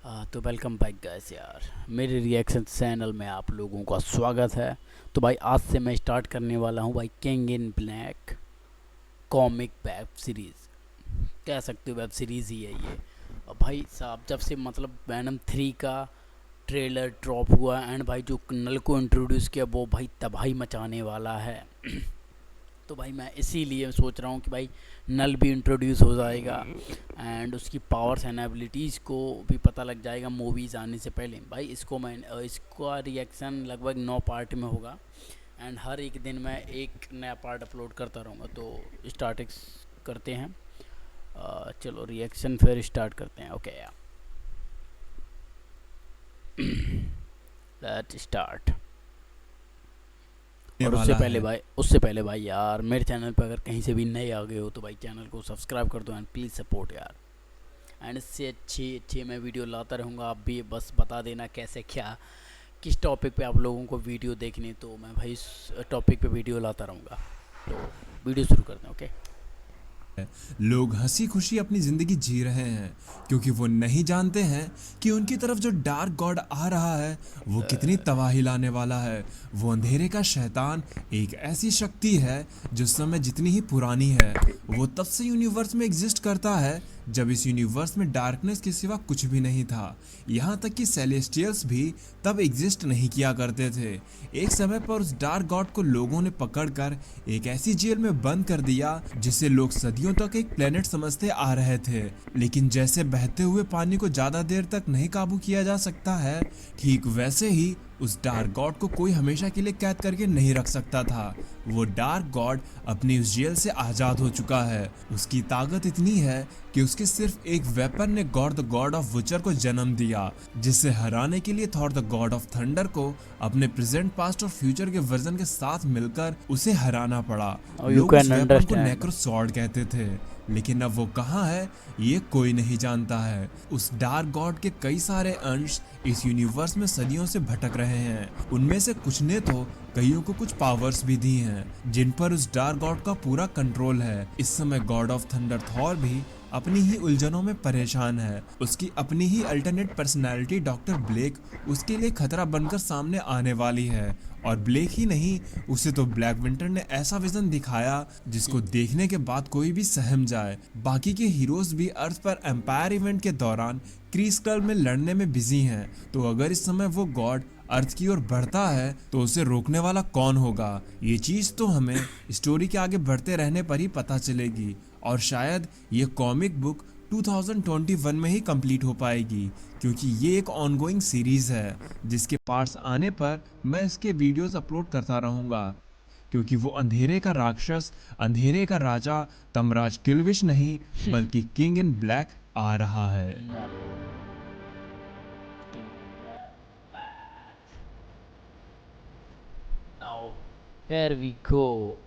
तो welcome back guys यार, मेरे रिएक्शन चैनल में आप लोगों का स्वागत है। तो भाई आज से मैं स्टार्ट करने वाला हूँ भाई king in black comic web series. कह सकते हो वेब सीरीज़ ही है ये। और भाई साहब जब से मतलब वैनम 3 का ट्रेलर ड्रॉप हुआ एंड भाई जो नल को इंट्रोड्यूस किया वो भाई तबाही मचाने वाला है। तो भाई मैं इसीलिए सोच रहा हूँ कि भाई नल भी इंट्रोड्यूस हो जाएगा एंड उसकी पावर्स एंड एबिलिटीज़ को भी पता लग जाएगा मूवीज़ आने से पहले। भाई इसका रिएक्शन लगभग 9 पार्ट में होगा एंड हर एक दिन मैं एक नया पार्ट अपलोड करता रहूँगा। तो स्टार्ट करते हैं। चलो रिएक्शन फिर स्टार्ट करते हैं। ओके यार, लेट स्टार्ट। और वाला है। उससे पहले भाई यार, मेरे चैनल पर अगर कहीं से भी नए आ गए हो तो भाई चैनल को सब्सक्राइब कर दो एंड प्लीज़ सपोर्ट यार। एंड इससे अच्छी अच्छी मैं वीडियो लाता रहूँगा। आप भी बस बता देना कैसे क्या किस टॉपिक पे आप लोगों को वीडियो देखनी, तो मैं भाई इस टॉपिक पे वीडियो लाता रहूँगा। तो वीडियो शुरू करते हैं। ओके। लोग हंसी खुशी अपनी जिंदगी जी रहे हैं क्योंकि वो नहीं जानते हैं कि उनकी तरफ जो डार्क गॉड आ रहा है वो कितनी तबाही लाने वाला है। वो अंधेरे का शैतान एक ऐसी शक्ति है जो समय जितनी ही पुरानी है, वो तब से यूनिवर्स में एग्जिस्ट करता है जब इस यूनिवर्स में डार्कनेस के सिवा कुछ भी नहीं था। यहाँ तक कि सेलेस्टियल्स भी तब एग्जिस्ट नहीं किया करते थे। एक समय पर उस डार्क गॉड को लोगों ने पकड़कर एक ऐसी जेल में बंद कर दिया जिसे लोग सदियों तक एक प्लेनेट समझते आ रहे थे। लेकिन जैसे बहते हुए पानी को ज्यादा देर तक नहीं काबू किया जा सकता है, ठीक वैसे ही उस डार्क गॉड को कोई हमेशा के लिए कैद करके नहीं रख सकता था। वो डार्क गॉड अपनी उस जेल से आजाद हो चुका है। उसकी ताकत इतनी है कि उसके सिर्फ एक वेपन ने गॉड द गॉड ऑफ विचर को जन्म दिया, जिसे हराने के लिए Thor the god of thunder को अपने प्रेजेंट, पास्ट और फ्यूचर के वर्जन के साथ मिलकर उसे हराना पड़ा। और यू लोग उस कैन वेपन को अंडरस्टैंड। नेक्रो सॉर्ड कहते थे, लेकिन अब वो कहाँ है ये कोई नहीं जानता है। उस डार्क गॉड के कई सारे अंश इस यूनिवर्स में सदियों से भटक रहे हैं। उनमें से कुछ ने तो कईयों को कुछ पावर्स भी दी हैं जिन पर उस डार्क गॉड का पूरा कंट्रोल है। इस समय गॉड ऑफ थंडर थॉर भी अपनी ही उलझनों में परेशान है। उसकी अपनी ही अल्टरनेट पर्सनालिटी डॉक्टर ब्लेक उसके लिए खतरा बनकर सामने आने वाली है। और ब्लेक ही नहीं, उसे तो ब्लैक विंटर ने ऐसा विजन दिखाया जिसको देखने के बाद कोई भी सहम जाए। बाकी के हीरोज भी अर्थ पर एम्पायर इवेंट के दौरान क्रीस्टल में लड़ने में बिजी हैं। तो अगर इस समय वो गॉड अर्थ की ओर बढ़ता है तो उसे रोकने वाला कौन होगा, ये चीज तो हमें स्टोरी के आगे बढ़ते रहने पर ही पता चलेगी। और शायद ये कॉमिक बुक 2021 में ही कंप्लीट हो पाएगी, क्योंकि ये एक ऑनगोइंग सीरीज है जिसके पार्ट्स आने पर मैं इसके वीडियोस अपलोड करता रहूंगा। क्योंकि वो अंधेरे का राक्षस, अंधेरे का राजा तमराज किल्विश नहीं बल्कि किंग इन ब्लैक आ रहा है। Now here we go.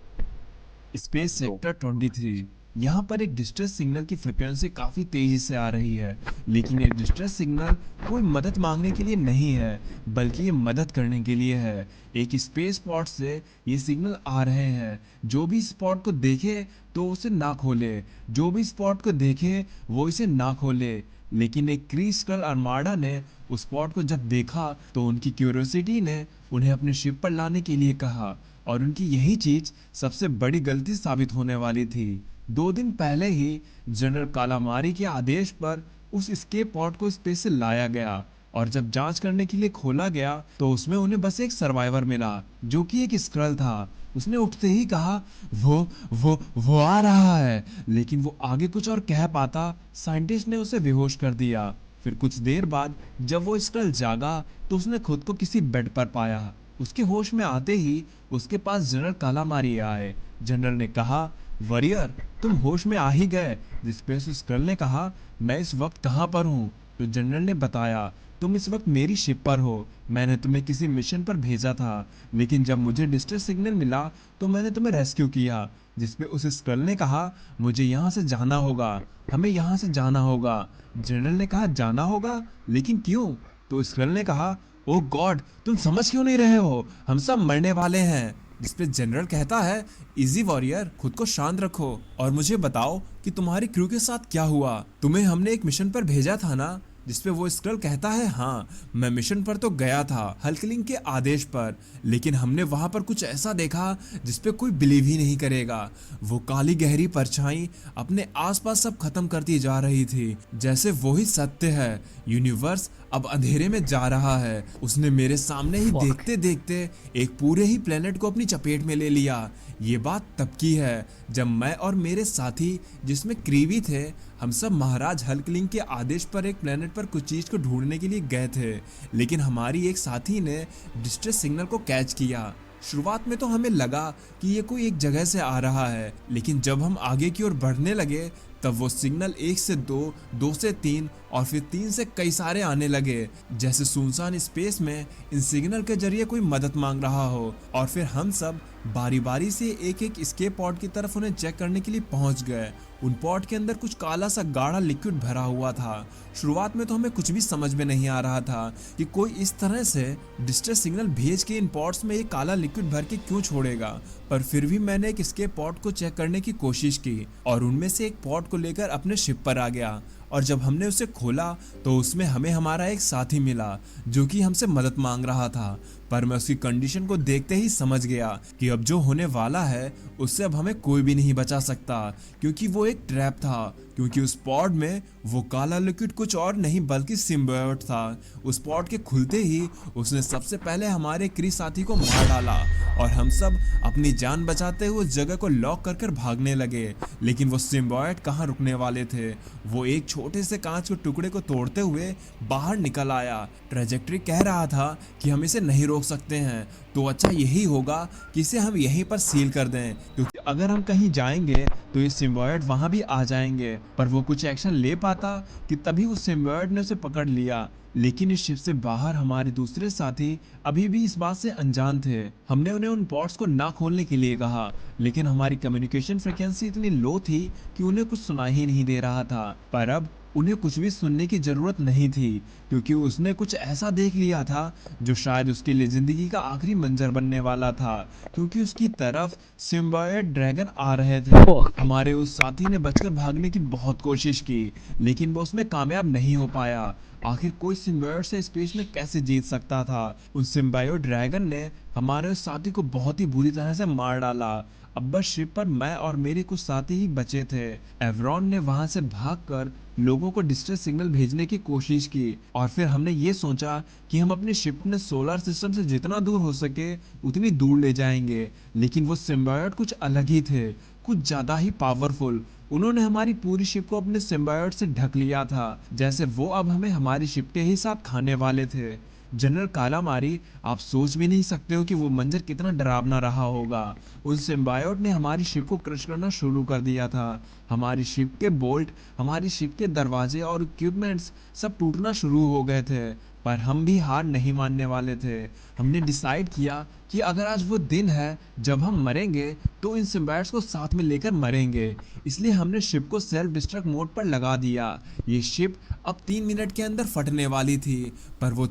Space sector 23। यहाँ पर एक डिस्ट्रेस सिग्नल की फ्रिक्वेंसी काफी तेजी से आ रही है, लेकिन ये डिस्ट्रेस सिग्नल कोई मदद मांगने के लिए नहीं है, बल्कि ये मदद करने के लिए है। एक स्पेस पॉड से ये सिग्नल आ रहे हैं। जो भी स्पॉट को देखे तो उसे ना खोले, जो भी स्पॉट को देखे वो इसे ना खोले। लेकिन एक क्रिस्टल आर्माडा ने उस स्पॉट को जब देखा तो उनकी क्यूरियोसिटी ने उन्हें अपने शिप पर लाने के लिए कहा, और उनकी यही चीज सबसे बड़ी गलती साबित होने वाली थी। 2 दिन पहले ही जनरल कालामारी के आदेश पर उस स्केप पॉड को स्पेस से लाया गया, और जब जांच करने के लिए खोला गया तो उसमें उन्हें बस एक सर्वाइवर मिला जो कि एक स्क्रल था। उसने उठते ही कहा, वो आ रहा है, लेकिन वो आगे कुछ और कह पाता, साइंटिस्ट ने उसे बेहोश कर दिया। फिर कुछ देर बाद जब वो स्क्रल जागा तो उसने खुद को किसी बेड पर पाया। उसके होश में आते ही उसके पास जनरल कालामारी आए। जनरल ने कहा, वॉरियर तुम होश में आ ही गए। जिस पे उस स्क्रल ने कहा, मैं इस वक्त कहाँ पर हूँ? तो जनरल ने बताया, तुम इस वक्त मेरी शिप पर हो। मैंने तुम्हें किसी मिशन पर भेजा था, लेकिन जब मुझे डिस्ट्रेस सिग्नल मिला तो मैंने तुम्हें रेस्क्यू किया। जिसपे उस स्क्रल ने कहा, मुझे यहाँ से जाना होगा, हमें यहाँ से जाना होगा। जनरल ने कहा, जाना होगा, लेकिन क्यों? तो स्क्रल ने कहा, ओ गॉड तुम समझ क्यों नहीं रहे हो, हम सब मरने वाले हैं। जिसपे जनरल कहता है, इजी वॉरियर खुद को शांत रखो और मुझे बताओ कि तुम्हारी क्रू के साथ क्या हुआ। तुम्हें हमने एक मिशन पर भेजा था ना, जिसपे वो स्क्रल कहता है, हाँ मैं मिशन पर तो गया था हल्कलिंग के आदेश पर, लेकिन हमने वहां पर कुछ ऐसा देखा जिसपे कोई बिलीव ही नहीं करेगा। वो काली गहरी परछाई अपने आसपास सब खत्म करती जा रही थी, जैसे वो ही सत्य है। यूनिवर्स अब अंधेरे में जा रहा है। उसने मेरे सामने ही Fuck. देखते देखते एक पूरे ही प्लेनेट को अपनी चपेट में ले लिया। ये बात तब की है जब मैं और मेरे साथी, जिसमें क्रीवी थे, हम सब महाराज हल्कलिंग के आदेश पर एक प्लेनेट पर कुछ चीज को ढूंढने के लिए गए थे। लेकिन हमारी एक साथी ने डिस्ट्रेस सिग्नल को कैच किया। शुरुआत में तो हमें लगा कि ये कोई एक जगह से आ रहा है, लेकिन जब हम आगे की ओर बढ़ने लगे तब वो सिग्नल 1 से 2, 2 से 3 और फिर 3 से कई सारे आने लगे, जैसे सुनसान स्पेस में इन सिग्नल के जरिए कोई मदद मांग रहा हो। और फिर हम सब बारी बारी से एक एक एस्केप पॉड की तरफ उन्हें चेक करने के लिए पहुंच गए। उन पॉड के अंदर कुछ काला सा गाढ़ा लिक्विड भरा हुआ था। शुरुआत में तो हमें कुछ भी समझ में नहीं आ रहा था कि कोई इस तरह से डिस्ट्रेस सिग्नल भेज के इन पॉड्स में एक काला लिक्विड भर के क्यों छोड़ेगा, पर फिर भी मैंने एक एस्केप पॉड को चेक करने की कोशिश की और उनमें से एक पॉड को लेकर अपने शिप पर आ गया। और जब हमने उसे खोला तो उसमें हमें हमारा एक साथी मिला जो कि हमसे मदद मांग रहा था। पर मैं उसकी कंडीशन को देखते ही समझ गया कि अब जो होने वाला है उससे अब हमें कोई भी नहीं बचा सकता, क्योंकि वो एक ट्रैप था। क्योंकि उस पॉड में वो काला लिक्विड कुछ और नहीं बल्कि सिम्बायोट था। उस पॉड के खुलते ही उसने सबसे पहले हमारे क्री साथी को मार डाला और हम सब अपनी जान बचाते हुए उस जगह को लॉक कर भागने लगे। लेकिन वो सिम्बायोट कहाँ रुकने वाले थे। वो एक छोटे से कांच के टुकड़े को तोड़ते हुए बाहर निकल आया। ट्रेजेक्ट्री कह रहा था कि हम इसे नहीं रोक सकते हैं, तो अच्छा यही होगा कि इसे हम यहीं पर सील कर दें, क्योंकि अगर हम कहीं जाएंगे तो ये सिम्बायोट वहां भी आ जाएंगे। पर वो कुछ एक्शन ले पाता कि तभी उस सिम्बायोट ने उसे पकड़ लिया। लेकिन इस शिप से बाहर हमारे दूसरे साथी अभी भी इस बात से अनजान थे। हमने उन्हें उन पॉड्स को ना खोलने के लिए कहा, लेकिन हमारी कम्युनिकेशन फ्रिक्वेंसी इतनी लो थी कि उन्हें कुछ सुनाई ही नहीं दे रहा था। पर अब उन्हें कुछ भी सुनने की जरूरत नहीं थी, क्योंकि उसने कुछ ऐसा देख लिया था जो शायद उसके लिए जिंदगी का आखिरी मंजर बनने वाला था, क्योंकि उसकी तरफ सिम्बायोट ड्रैगन आ रहे थे। Fuck. हमारे उस साथी ने बचकर भागने की बहुत कोशिश की, लेकिन वो उसमें कामयाब नहीं हो पाया। आखिर कोई सिम्बायोट से स्पेस में कैसे जीत सकता था। उस सिम्बायोट ड्रैगन ने हमारे उस साथी को बहुत ही बुरी तरह से मार डाला। अब बस शिप पर मैं और मेरे कुछ साथी ही बचे थे। एवरॉन ने वहां से भागकर लोगों को डिस्ट्रेस सिग्नल भेजने की कोशिश की और फिर हमने ये सोचा कि हम अपने शिप में सोलर सिस्टम से जितना दूर हो सके उतनी दूर ले जाएंगे। लेकिन वो सिम्बायोट कुछ अलग ही थे, कुछ ज्यादा ही पावरफुल। उन्होंने हमारी पूरी शिप को अपने सिम्बायोट से ढक लिया था, जैसे वो अब हमें हमारी शिप के ही साथ खाने वाले थे। जनरल कालामारी, आप सोच भी नहीं सकते हो कि वो मंजर कितना डरावना रहा होगा। उस सिम्बायोट ने हमारी शिप को क्रश करना शुरू कर दिया था। हमारी शिप के बोल्ट, हमारी शिप के दरवाजे और इक्विपमेंट्स सब टूटना शुरू हो गए थे। पर हम भी हार नहीं मानने वाले थे। हमने डिसाइड किया कि अगर आज वो दिन है जब हम मरेंगे तो इन सिम्बायोट्स को साथ में लेकर मरेंगे। इसलिए हमने शिप को सेल्फ डिस्ट्रक्ट मोड पर लगा दिया। ये शिप अब 3 मिनट के अंदर फटने वाली थी, पर वो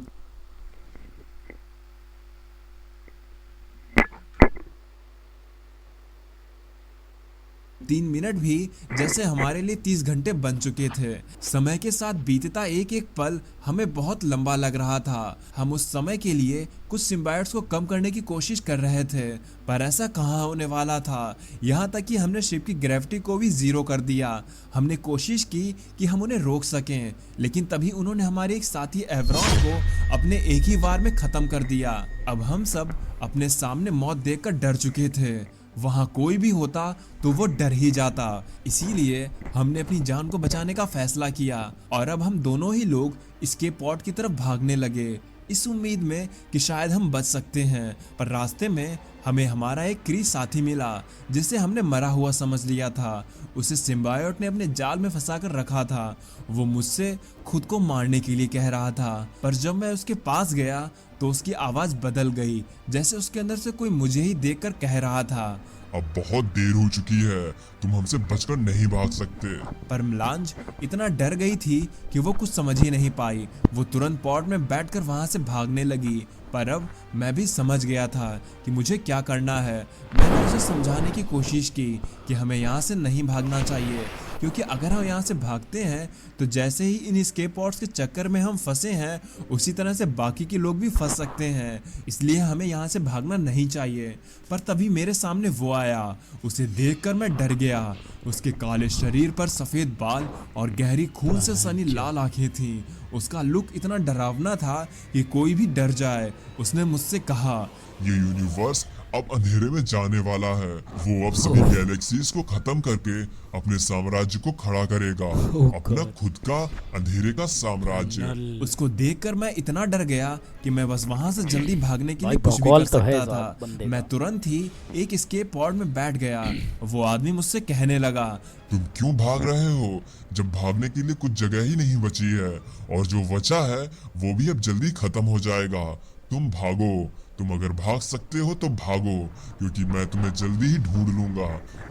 3 मिनट भी जैसे हमारे लिए 30 घंटे बन चुके थे। समय के साथ बीतता एक एक पल हमें बहुत लंबा लग रहा था। हम उस समय के लिए कुछ सिम्बायोट्स को कम करने की कोशिश कर रहे थे, पर ऐसा कहाँ होने वाला था। यहाँ तक कि हमने शिप की ग्रेविटी को भी जीरो कर दिया। हमने कोशिश की कि हम उन्हें रोक सकें, लेकिन तभी उन्होंने हमारे एक साथी एवरॉन को अपने एक ही वार में खत्म कर दिया। अब हम सब अपने सामने मौत देखकर डर चुके थे। वहां कोई भी होता तो वो डर ही जाता। इसीलिए हमने अपनी जान को बचाने का फैसला किया और अब हम दोनों ही लोग एस्केप पॉड की तरफ भागने लगे, इस उम्मीद में कि शायद हम बच सकते हैं। पर रास्ते में हमें हमारा एक क्री साथी मिला जिसे हमने मरा हुआ समझ लिया था। उसे सिम्बायोट ने अपने जाल में फंसा कर रखा था। वो मुझसे खुद को मारने के लिए कह रहा था, पर जब मैं उसके पास गया तो उसकी आवाज बदल गई, जैसे उसके अंदर से कोई मुझे ही देखकर कह रहा था, अब बहुत देर हो चुकी है, तुम हमसे बचकर नहीं भाग सकते। पर मलांज इतना डर गई थी कि वो कुछ समझ ही नहीं पाई। वो तुरंत पॉड में बैठकर वहां से भागने लगी। पर अब मैं भी समझ गया था कि मुझे क्या करना है। मैंने उसे समझाने की कोशिश की कि हमें यहाँ से नहीं भागना चाहिए, क्योंकि अगर हम यहाँ से भागते हैं तो जैसे ही इन एस्केप पॉड्स के चक्कर में हम फंसे हैं उसी तरह से बाकी के लोग भी फंस सकते हैं, इसलिए हमें यहाँ से भागना नहीं चाहिए। पर तभी मेरे सामने वो आया, उसे देखकर मैं डर गया। उसके काले शरीर पर सफ़ेद बाल और गहरी खून से सनी लाल आंखें थीं। उसका लुक इतना डरावना था कि कोई भी डर जाए। उसने मुझसे कहा, ये यूनिवर्स अब अंधेरे में जाने वाला है। वो अब सभी गैलेक्सीज को खत्म करके अपने साम्राज्य को खड़ा करेगा, अपना खुद का अंधेरे का साम्राज्य। उसको देखकर मैं इतना डर गया कि मैं बस वहां से जल्दी भागने के भाई लिए कुछ भी बकवाल कर तो है सकता साहब था। बंदे मैं का। तुरंत ही एक एस्केप पॉड में बैठ गया। वो आदमी मुझसे कहने लगा, तुम क्यों भाग रहे हो जब भागने के लिए कुछ जगह ही नहीं बची है, और जो बचा है वो भी अब जल्दी खत्म हो जाएगा। तुम भागो, तुम अगर भाग सकते हो तो भागो, क्योंकि मैं तुम्हें जल्दी ही ढूंढ लूंगा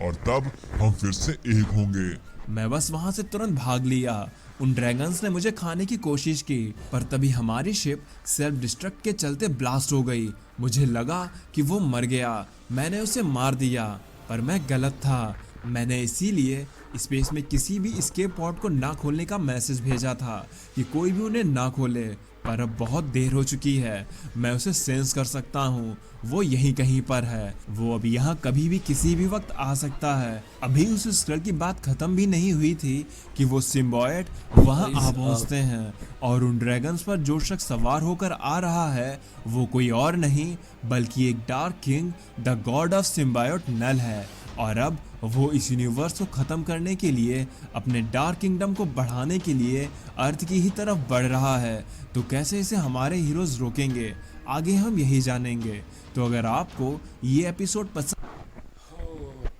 और तब हम फिर से एक होंगे। मैं बस वहां से तुरंत भाग लिया। उन ड्रैगन्स ने मुझे खाने की कोशिश की, पर तभी हमारी शिप सेल्फ डिस्ट्रक्ट के चलते ब्लास्ट हो गई। मुझे लगा कि वो मर गया। मैंने उसे मार दिया, पर मैं गलत था। मैंने इसीलिए स्पेस में किसी भी एस्केप पॉड को ना खोलने का मैसेज भेजा था कि कोई भी उन्हें ना खोले, पर अब बहुत देर हो चुकी है। मैं उसे सेंस कर सकता हूँ, वो यहीं कहीं पर है। वो अब यहाँ कभी भी किसी भी वक्त आ सकता है। अभी उस स्क्रल की बात खत्म भी नहीं हुई थी कि वो सिम्बायोट वहाँ आ पहुँचते हैं, और उन ड्रैगन्स पर जो शख्स सवार होकर आ रहा है वो कोई और नहीं बल्कि एक dark king, the god of symbiote Knull है। और अब वो इस यूनिवर्स को ख़त्म करने के लिए, अपने डार्क किंगडम को बढ़ाने के लिए अर्थ की ही तरफ बढ़ रहा है। तो कैसे इसे हमारे हीरोज रोकेंगे, आगे हम यही जानेंगे। तो अगर आपको ये एपिसोड पसंद,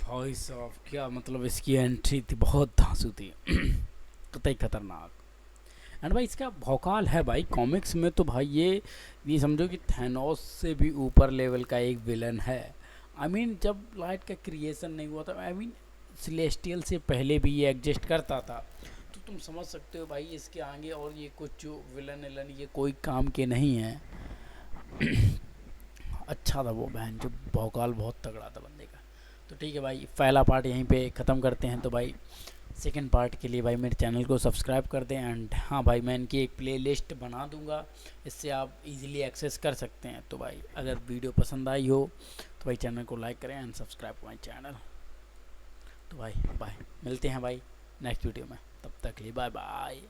भाई साहब क्या मतलब इसकी एंट्री थी, बहुत धांसू थी कतई खतरनाक। एंड भाई इसका भौकाल है भाई कॉमिक्स में, तो भाई ये समझो कि थैनोस से भी ऊपर लेवल का एक विलन है। आई मीन जब लाइट का क्रिएशन नहीं हुआ था, आई मीन सेलेस्टियल से पहले भी ये एग्जिस्ट करता था, तो तुम समझ सकते हो भाई इसके आगे और ये कुछ जो विलन ये कोई काम के नहीं है। अच्छा था वो बहन, जो भौकाल बहुत तगड़ा था बंदे का। तो ठीक है भाई, पहला पार्ट यहीं पे ख़त्म करते हैं। तो भाई सेकंड पार्ट के लिए भाई मेरे चैनल को सब्सक्राइब कर दें। एंड हाँ भाई, मैं इनकी एक प्लेलिस्ट बना दूंगा, इससे आप इजीली एक्सेस कर सकते हैं। तो भाई अगर वीडियो पसंद आई हो तो भाई चैनल को लाइक करें एंड सब्सक्राइब माई चैनल। तो भाई बाय, मिलते हैं भाई नेक्स्ट वीडियो में, तब तक के लिए बाय बाय।